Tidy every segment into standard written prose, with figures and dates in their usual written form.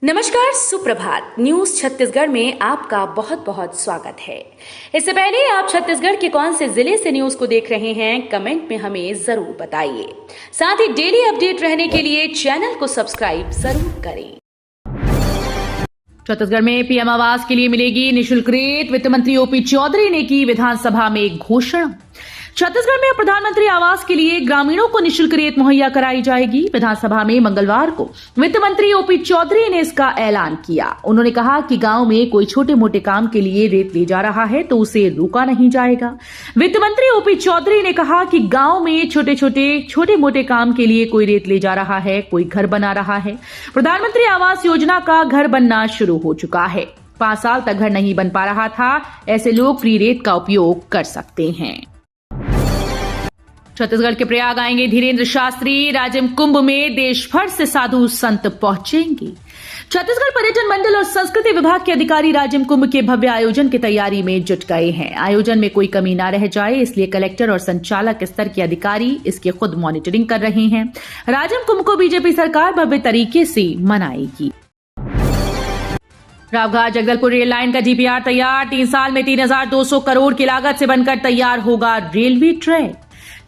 नमस्कार, सुप्रभात। न्यूज छत्तीसगढ़ में आपका बहुत बहुत स्वागत है। इससे पहले आप छत्तीसगढ़ के कौन से जिले से न्यूज को देख रहे हैं, कमेंट में हमें जरूर बताइए। साथ ही डेली अपडेट रहने के लिए चैनल को सब्सक्राइब जरूर करें। छत्तीसगढ़ में पीएम आवास के लिए मिलेगी निःशुल्क रेत। वित्त मंत्री ओपी चौधरी ने की विधानसभा में घोषणा। छत्तीसगढ़ में प्रधानमंत्री आवास के लिए ग्रामीणों को निःशुल्क रेत मुहैया कराई जाएगी। विधानसभा में मंगलवार को वित्त मंत्री ओपी चौधरी ने इसका ऐलान किया। उन्होंने कहा कि गांव में कोई छोटे मोटे काम के लिए रेत ले जा रहा है तो उसे रोका नहीं जाएगा। वित्त मंत्री ओपी चौधरी ने कहा कि गांव में छोटे मोटे काम के लिए कोई रेत ले जा रहा है, कोई घर बना रहा है। प्रधानमंत्री आवास योजना का घर बनना शुरू हो चुका है। 5 साल तक घर नहीं बन पा रहा था, ऐसे लोग फ्री रेत का उपयोग कर सकते हैं। छत्तीसगढ़ के प्रयाग आएंगे धीरेन्द्र शास्त्री। राजिम कुंभ में देश भर से साधु संत पहुंचेंगे। छत्तीसगढ़ पर्यटन मंडल और संस्कृति विभाग के अधिकारी राजिम कुंभ के भव्य आयोजन की तैयारी में जुट गए हैं। आयोजन में कोई कमी न रह जाए, इसलिए कलेक्टर और संचालक स्तर के अधिकारी इसकी खुद मॉनिटरिंग कर रहे हैं। राजिम कुंभ को बीजेपी सरकार भव्य तरीके से मनाएगी। रावघाट जगदलपुर रेल लाइन का डीपीआर तैयार। 3 साल में 3200 करोड़ की लागत से बनकर तैयार होगा रेलवे ट्रैक।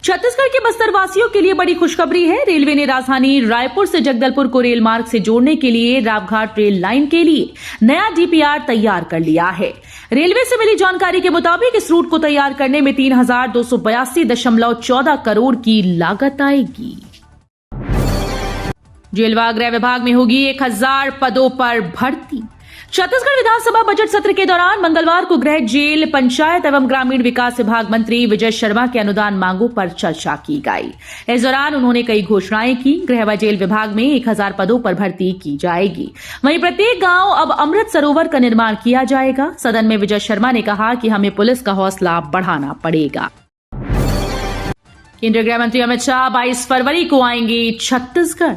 छत्तीसगढ़ के बस्तर वासियों के लिए बड़ी खुशखबरी है। रेलवे ने राजधानी रायपुर से जगदलपुर को रेल मार्ग से जोड़ने के लिए रावघाट रेल लाइन के लिए नया डीपीआर तैयार कर लिया है। रेलवे से मिली जानकारी के मुताबिक इस रूट को तैयार करने में 3282.14 करोड़ की लागत आएगी। जेल व गृह विभाग में होगी 1000 पदों पर भर्ती। छत्तीसगढ़ विधानसभा बजट सत्र के दौरान मंगलवार को गृह, जेल, पंचायत एवं ग्रामीण विकास विभाग मंत्री विजय शर्मा के अनुदान मांगों पर चर्चा की गई। इस दौरान उन्होंने कई घोषणाएं की। गृह व जेल विभाग में 1000 पदों पर भर्ती की जाएगी। वहीं प्रत्येक गांव अब अमृत सरोवर का निर्माण किया जाएगा। सदन में विजय शर्मा ने कहा कि हमें पुलिस का हौसला बढ़ाना पड़ेगा। केंद्रीय गृह मंत्री अमित शाह 22 फरवरी को आएंगे छत्तीसगढ़।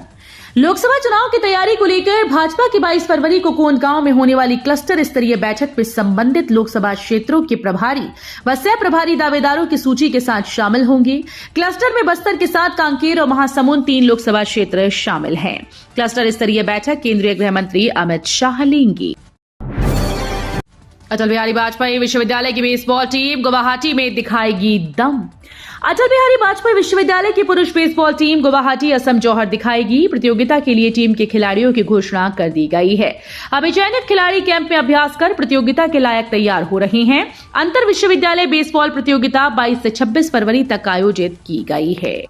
लोकसभा चुनाव की तैयारी को लेकर भाजपा की 22 फरवरी को कोंडागांव में होने वाली क्लस्टर स्तरीय बैठक में संबंधित लोकसभा क्षेत्रों के प्रभारी व सह प्रभारी दावेदारों की सूची के साथ शामिल होंगे। क्लस्टर में बस्तर के साथ कांकेर और महासमुंद 3 लोकसभा क्षेत्र शामिल हैं। क्लस्टर स्तरीय बैठक केंद्रीय गृह मंत्री अमित शाह लेंगे। अटल बिहारी वाजपेयी विश्वविद्यालय की बेसबॉल टीम गुवाहाटी में दिखाएगी दम। अटल बिहारी वाजपेयी विश्वविद्यालय की पुरुष बेसबॉल टीम गुवाहाटी असम जौहर दिखाएगी। प्रतियोगिता के लिए टीम के खिलाड़ियों की घोषणा कर दी गई है। अभी चयनित खिलाड़ी कैंप में अभ्यास कर प्रतियोगिता के लायक तैयार हो रहे हैं। अंतर विश्वविद्यालय बेसबॉल प्रतियोगिता 22 से 26 फरवरी तक आयोजित की गई है।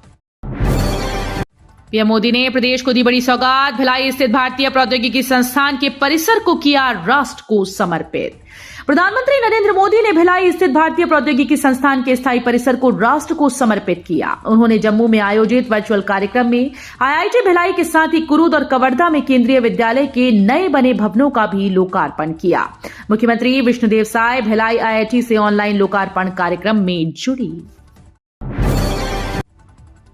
पीएम मोदी ने प्रदेश को दी बड़ी सौगात। भिलाई स्थित भारतीय प्रौद्योगिकी संस्थान के परिसर को किया राष्ट्र को समर्पित। प्रधानमंत्री नरेंद्र मोदी ने भिलाई स्थित भारतीय प्रौद्योगिकी संस्थान के स्थायी परिसर को राष्ट्र को समर्पित किया। उन्होंने जम्मू में आयोजित वर्चुअल कार्यक्रम में आईआईटी भिलाई के साथ ही कुरुद और कवर्धा में केंद्रीय विद्यालय के नए बने भवनों का भी लोकार्पण किया। मुख्यमंत्री विष्णुदेव साय भिलाई आईआईटी से ऑनलाइन लोकार्पण कार्यक्रम में जुड़ी।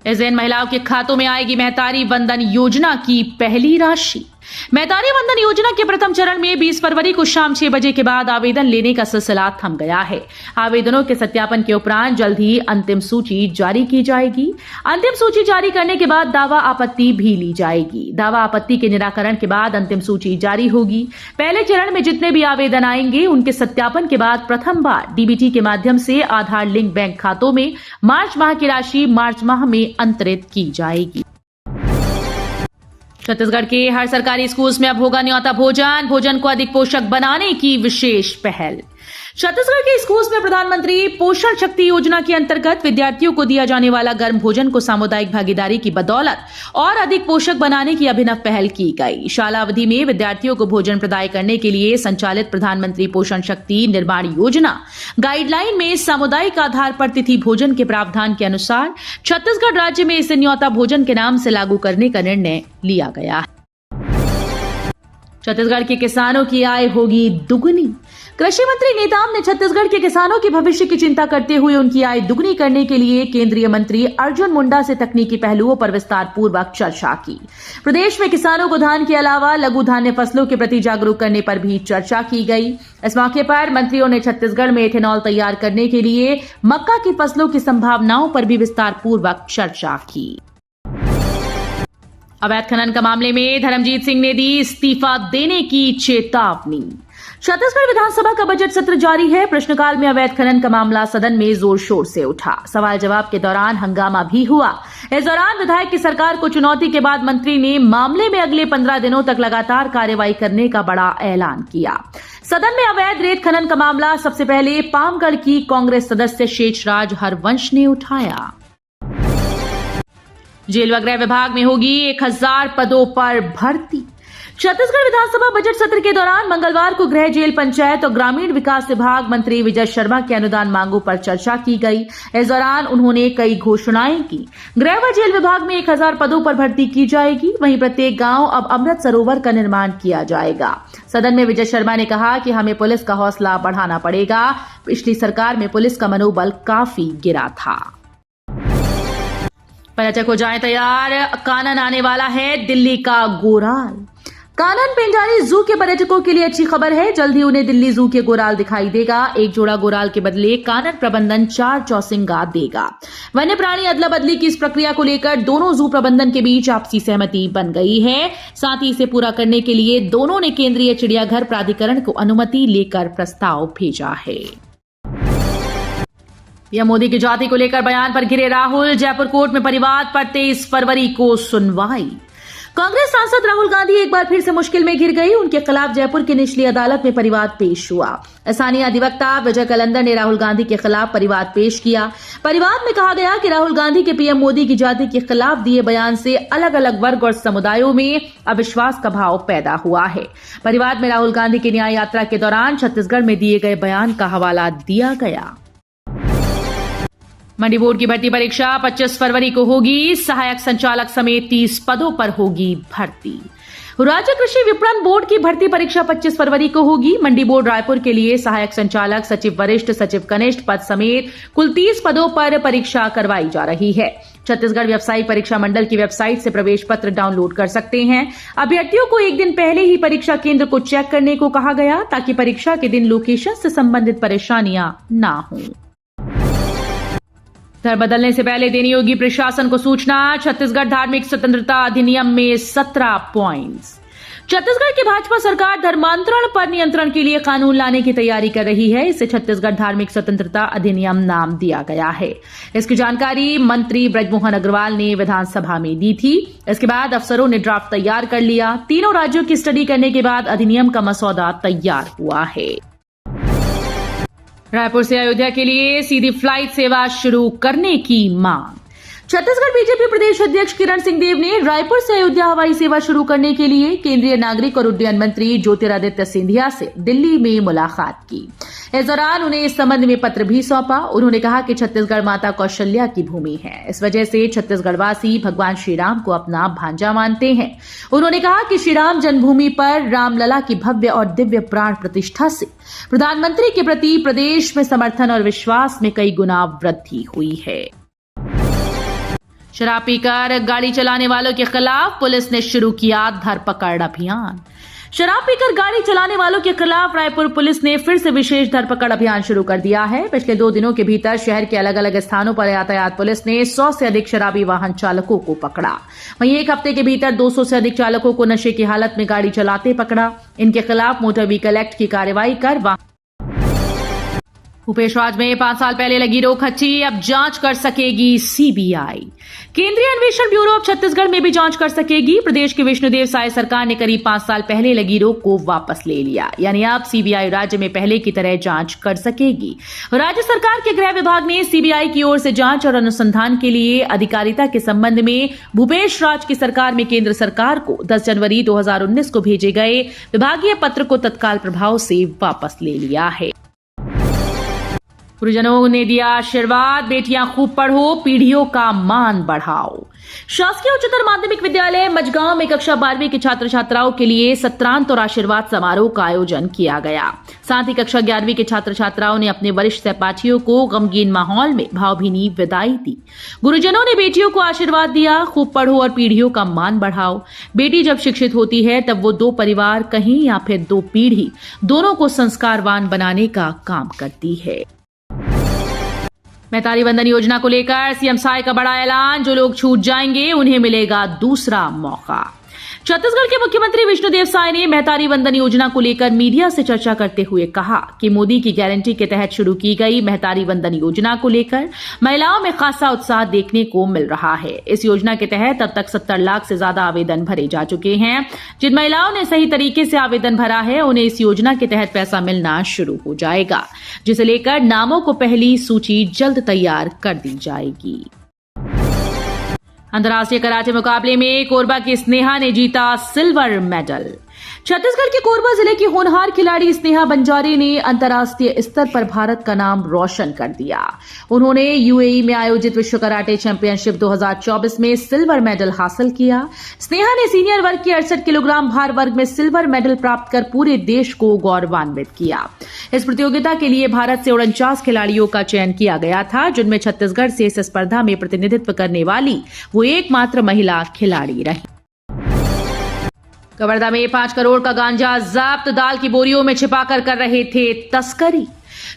इस दिन महिलाओं के खातों में आएगी महतारी वंदन योजना की पहली राशि। महतारी वंदन योजना के प्रथम चरण में 20 फरवरी को शाम 6 बजे के बाद आवेदन लेने का सिलसिला थम गया है। आवेदनों के सत्यापन के उपरांत जल्द ही अंतिम सूची जारी की जाएगी। अंतिम सूची जारी करने के बाद दावा आपत्ति भी ली जाएगी। दावा आपत्ति के निराकरण के बाद अंतिम सूची जारी होगी। पहले चरण में जितने भी आवेदन आएंगे उनके सत्यापन के बाद प्रथम बार डीबीटी के माध्यम से आधार लिंक बैंक खातों में मार्च माह की राशि मार्च माह में अंतरित की जाएगी। छत्तीसगढ़ के हर सरकारी स्कूल में अब होगा न्योता भोजन। भोजन को अधिक पोषक बनाने की विशेष पहल। छत्तीसगढ़ के स्कूल में प्रधानमंत्री पोषण शक्ति योजना के अंतर्गत विद्यार्थियों को दिया जाने वाला गर्म भोजन को सामुदायिक भागीदारी की बदौलत और अधिक पोषक बनाने की अभिनव पहल की गई। शाला अवधि में विद्यार्थियों को भोजन प्रदाय करने के लिए संचालित प्रधानमंत्री पोषण शक्ति निर्माण योजना गाइडलाइन में सामुदायिक आधार पर तिथि भोजन के प्रावधान के अनुसार छत्तीसगढ़ राज्य में इसे न्योता भोजन के नाम से लागू करने का निर्णय लिया गया है। छत्तीसगढ़ के किसानों की आय होगी दुगुनी। कृषि मंत्री नेताम ने छत्तीसगढ़ के किसानों के भविष्य की चिंता करते हुए उनकी आय दुगनी करने के लिए केंद्रीय मंत्री अर्जुन मुंडा से तकनीकी पहलुओं पर विस्तार पूर्वक चर्चा की। प्रदेश में किसानों को धान के अलावा लघु धान्य फसलों के प्रति जागरूक करने पर भी चर्चा की गई। इस मौके पर मंत्रियों ने छत्तीसगढ़ में एथेनॉल तैयार करने के लिए मक्का की फसलों की संभावनाओं पर भी विस्तार पूर्वक चर्चा की। अवैध खनन का मामले में धर्मजीत सिंह ने दी इस्तीफा देने की चेतावनी। छत्तीसगढ़ विधानसभा का बजट सत्र जारी है। प्रश्नकाल में अवैध खनन का मामला सदन में जोर शोर से उठा। सवाल जवाब के दौरान हंगामा भी हुआ। इस दौरान विधायक की सरकार को चुनौती के बाद मंत्री ने मामले में अगले 15 दिनों तक लगातार कार्रवाई करने का बड़ा ऐलान किया। सदन में अवैध रेत खनन का मामला सबसे पहले पामगढ़ की कांग्रेस सदस्य शेषराज हरवंश ने उठाया। जेल व गृह विभाग में होगी 1000 पदों पर भर्ती। छत्तीसगढ़ विधानसभा बजट सत्र के दौरान मंगलवार को गृह, जेल, पंचायत और ग्रामीण विकास विभाग मंत्री विजय शर्मा की अनुदान मांगों पर चर्चा की गई। इस दौरान उन्होंने कई घोषणाएं की। गृह व जेल विभाग में 1000 पदों पर भर्ती की जाएगी। वहीं प्रत्येक गांव अब अमृत सरोवर का निर्माण किया जाएगा। सदन में विजय शर्मा ने कहा कि हमें पुलिस का हौसला बढ़ाना पड़ेगा। पिछली सरकार में पुलिस का मनोबल काफी गिरा था। पर्यटक हो जाएं तैयार, कानन आने वाला है दिल्ली का गोराल। कानन पेंजारी जू के पर्यटकों के लिए अच्छी खबर है। जल्द ही उन्हें दिल्ली जू के गोराल दिखाई देगा। एक जोड़ा गोराल के बदले कानन प्रबंधन 4 चौसिंगा देगा। वन्य प्राणी अदला बदली की इस प्रक्रिया को लेकर दोनों जू प्रबंधन के बीच आपसी सहमति बन गई है। साथ ही इसे पूरा करने के लिए दोनों ने केंद्रीय चिड़ियाघर प्राधिकरण को अनुमति लेकर प्रस्ताव भेजा है। पीएम मोदी की जाति को लेकर बयान पर घिरे राहुल। जयपुर कोर्ट में परिवाद पर 23 फरवरी को सुनवाई। कांग्रेस सांसद राहुल गांधी एक बार फिर से मुश्किल में घिर गई। उनके खिलाफ जयपुर की निचली अदालत में परिवाद पेश हुआ। स्थानीय अधिवक्ता विजय कलंदर ने राहुल गांधी के खिलाफ परिवाद पेश किया। परिवाद में कहा गया कि राहुल गांधी के पीएम मोदी की जाति के खिलाफ दिए बयान से अलग अलग वर्ग और समुदायों में अविश्वास का भाव पैदा हुआ है। परिवाद में राहुल गांधी की न्याय यात्रा के दौरान छत्तीसगढ़ में दिए गए बयान का हवाला दिया गया। मंडी बोर्ड की भर्ती परीक्षा 25 फरवरी को होगी। सहायक संचालक समेत 30 पदों पर होगी भर्ती। राज्य कृषि विपणन बोर्ड की भर्ती परीक्षा 25 फरवरी को होगी। मंडी बोर्ड रायपुर के लिए सहायक संचालक, सचिव वरिष्ठ, सचिव कनिष्ठ पद समेत कुल 30 पदों पर परीक्षा करवाई जा रही है। छत्तीसगढ़ व्यावसायिक परीक्षा मंडल की वेबसाइट से प्रवेश पत्र डाउनलोड कर सकते हैं। अभ्यर्थियों को एक दिन पहले ही परीक्षा केंद्र को चेक करने को कहा गया, ताकि परीक्षा के दिन लोकेशन से संबंधित परेशानियां ना हों। धर्म बदलने से पहले देनी होगी प्रशासन को सूचना। छत्तीसगढ़ धार्मिक स्वतंत्रता अधिनियम में 17 पॉइंट्स। छत्तीसगढ़ की भाजपा सरकार धर्मांतरण पर नियंत्रण के लिए कानून लाने की तैयारी कर रही है। इसे छत्तीसगढ़ धार्मिक स्वतंत्रता अधिनियम नाम दिया गया है। इसकी जानकारी मंत्री बृजमोहन अग्रवाल ने विधानसभा में दी थी। इसके बाद अफसरों ने ड्राफ्ट तैयार कर लिया। तीनों राज्यों की स्टडी करने के बाद अधिनियम का मसौदा तैयार हुआ है। रायपुर से अयोध्या के लिए सीधी फ्लाइट सेवा शुरू करने की मांग। छत्तीसगढ़ बीजेपी प्रदेश अध्यक्ष किरण सिंहदेव ने रायपुर से अयोध्या हवाई सेवा शुरू करने के लिए केंद्रीय नागरिक और उड्डयन मंत्री ज्योतिरादित्य सिंधिया से दिल्ली में मुलाकात की। इस दौरान उन्हें इस संबंध में पत्र भी सौंपा। उन्होंने कहा कि छत्तीसगढ़ माता कौशल्या की भूमि है। इस वजह से छत्तीसगढ़वासी भगवान श्रीराम को अपना भांजा मानते हैं। उन्होंने कहा कि श्रीराम जन्मभूमि पर रामलला की भव्य और दिव्य प्राण प्रतिष्ठा से प्रधानमंत्री के प्रति प्रदेश में समर्थन और विश्वास में कई गुना वृद्धि हुई है। शराब पीकर गाड़ी चलाने वालों के खिलाफ पुलिस ने शुरू किया धरपकड़ अभियान। शराब पीकर गाड़ी चलाने वालों के खिलाफ रायपुर पुलिस ने फिर से विशेष धरपकड़ अभियान शुरू कर दिया है। पिछले 2 दिनों के भीतर शहर के अलग अलग स्थानों पर यातायात पुलिस ने 100 से अधिक शराबी वाहन चालकों को पकड़ा। वहीं एक हफ्ते के भीतर 200 से अधिक चालकों को नशे की हालत में गाड़ी चलाते पकड़ा। इनके खिलाफ मोटर व्हीकल एक्ट की कार्रवाई कर भूपेशराज में 5 साल पहले लगी रोक हटी, अब जांच कर सकेगी सीबीआई। केंद्रीय अन्वेषण ब्यूरो अब छत्तीसगढ़ में भी जांच कर सकेगी। प्रदेश की विष्णुदेव साय सरकार ने करीब 5 साल पहले लगी रोक को वापस ले लिया, यानी अब सीबीआई राज्य में पहले की तरह जांच कर सकेगी। राज्य सरकार के गृह विभाग ने सीबीआई की ओर से जांच और अनुसंधान के लिए अधिकारिता के संबंध में भूपेशराज की सरकार में केंद्र सरकार को 10 जनवरी 2019 को भेजे गए विभागीय पत्र को तत्काल प्रभाव से वापस ले लिया है। गुरुजनों ने दिया आशीर्वाद, बेटियां खूब पढ़ो, पीढ़ियों का मान बढ़ाओ। शासकीय उच्चतर माध्यमिक विद्यालय मजगांव में कक्षा 12वीं के छात्र छात्राओं के लिए सत्रांत और आशीर्वाद समारोह का आयोजन किया गया। साथ ही कक्षा 11वीं के छात्र छात्राओं ने अपने वरिष्ठ सहपाठियों को गमगीन माहौल में भावभीनी विदाई दी। गुरुजनों ने बेटियों को आशीर्वाद दिया, खूब पढ़ो और पीढ़ियों का मान बढ़ाओ। बेटी जब शिक्षित होती है तब वो 2 परिवार कहीं या फिर 2 पीढ़ी दोनों को संस्कारवान बनाने का काम करती है। मैतारी वंदन योजना को लेकर सीएम साय का बड़ा ऐलान, जो लोग छूट जाएंगे उन्हें मिलेगा दूसरा मौका। छत्तीसगढ़ के मुख्यमंत्री विष्णुदेव साय ने मैतारी वंदन योजना को लेकर मीडिया से चर्चा करते हुए कहा कि मोदी की गारंटी के तहत शुरू की गई मैतारी वंदन योजना को लेकर महिलाओं में खासा उत्साह देखने को मिल रहा है। इस योजना के तहत अब तक 70 लाख से ज्यादा आवेदन भरे जा चुके हैं। जिन महिलाओं ने सही तरीके से आवेदन भरा है उन्हें इस योजना के तहत पैसा मिलना शुरू हो जाएगा, जिसे लेकर नामों को पहली सूची जल्द तैयार कर दी जाएगी। अंतर्राष्ट्रीय कराटे मुकाबले में कोरबा की स्नेहा ने जीता सिल्वर मेडल। छत्तीसगढ़ के कोरबा जिले की होनहार खिलाड़ी स्नेहा बंजारे ने अंतर्राष्ट्रीय स्तर पर भारत का नाम रोशन कर दिया। उन्होंने यूएई में आयोजित विश्व कराटे चैंपियनशिप 2024 में सिल्वर मेडल हासिल किया। स्नेहा ने सीनियर वर्ग के 68 किलोग्राम भार वर्ग में सिल्वर मेडल प्राप्त कर पूरे देश को गौरवान्वित किया। इस प्रतियोगिता के लिए भारत से 49 खिलाड़ियों का चयन किया गया था, जिनमें छत्तीसगढ़ से इस स्पर्धा में प्रतिनिधित्व करने वाली वो एकमात्र महिला खिलाड़ी रही। कवर्धा में 5 करोड़ का गांजा जब्त, दाल की बोरियों में छिपाकर कर रहे थे तस्करी।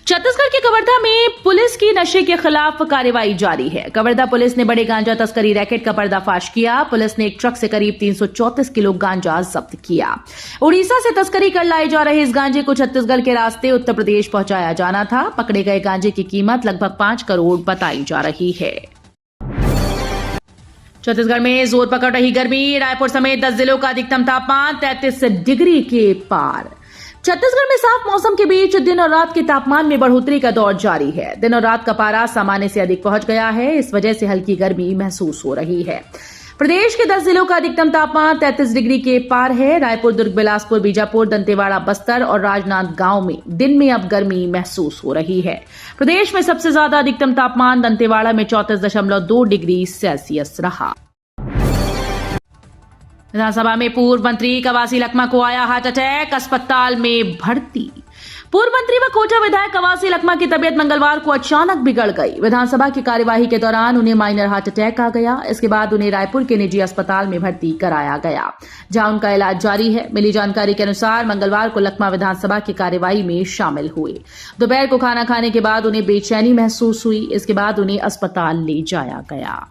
छत्तीसगढ़ के कवर्धा में पुलिस की नशे के खिलाफ कार्रवाई जारी है। कवर्धा पुलिस ने बड़े गांजा तस्करी रैकेट का पर्दाफाश किया। पुलिस ने एक ट्रक से करीब 334 किलो गांजा जब्त किया। उड़ीसा से तस्करी कर लाए जा रहे इस गांजे को छत्तीसगढ़ के रास्ते उत्तर प्रदेश पहुंचाया जाना था। पकड़े गए गांजे की कीमत लगभग 5 करोड़ बताई जा रही है। छत्तीसगढ़ में जोर पकड़ रही गर्मी, रायपुर समेत 10 जिलों का अधिकतम तापमान 33 डिग्री के पार। छत्तीसगढ़ में साफ मौसम के बीच दिन और रात के तापमान में बढ़ोतरी का दौर जारी है। दिन और रात का पारा सामान्य से अधिक पहुंच गया है। इस वजह से हल्की गर्मी महसूस हो रही है। प्रदेश के 10 जिलों का अधिकतम तापमान 33 डिग्री के पार है। रायपुर, दुर्ग, बिलासपुर, बीजापुर, दंतेवाड़ा, बस्तर और राजनांदगांव में दिन में अब गर्मी महसूस हो रही है। प्रदेश में सबसे ज्यादा अधिकतम तापमान दंतेवाड़ा में 34.2 डिग्री सेल्सियस रहा। विधानसभा में पूर्व मंत्री कवासी लखमा को आया हार्ट अटैक, अस्पताल में भर्ती। पूर्व मंत्री व कोटा विधायक कवासी लखमा की तबियत मंगलवार को अचानक बिगड़ गई। विधानसभा की कार्यवाही के दौरान उन्हें माइनर हार्ट अटैक आ गया। इसके बाद उन्हें रायपुर के निजी अस्पताल में भर्ती कराया गया, जहां उनका इलाज जारी है। मिली जानकारी के अनुसार मंगलवार को लखमा विधानसभा की कार्यवाही में शामिल हुए। दोपहर को खाना खाने के बाद उन्हें बेचैनी महसूस हुई। इसके बाद उन्हें अस्पताल ले जाया गया।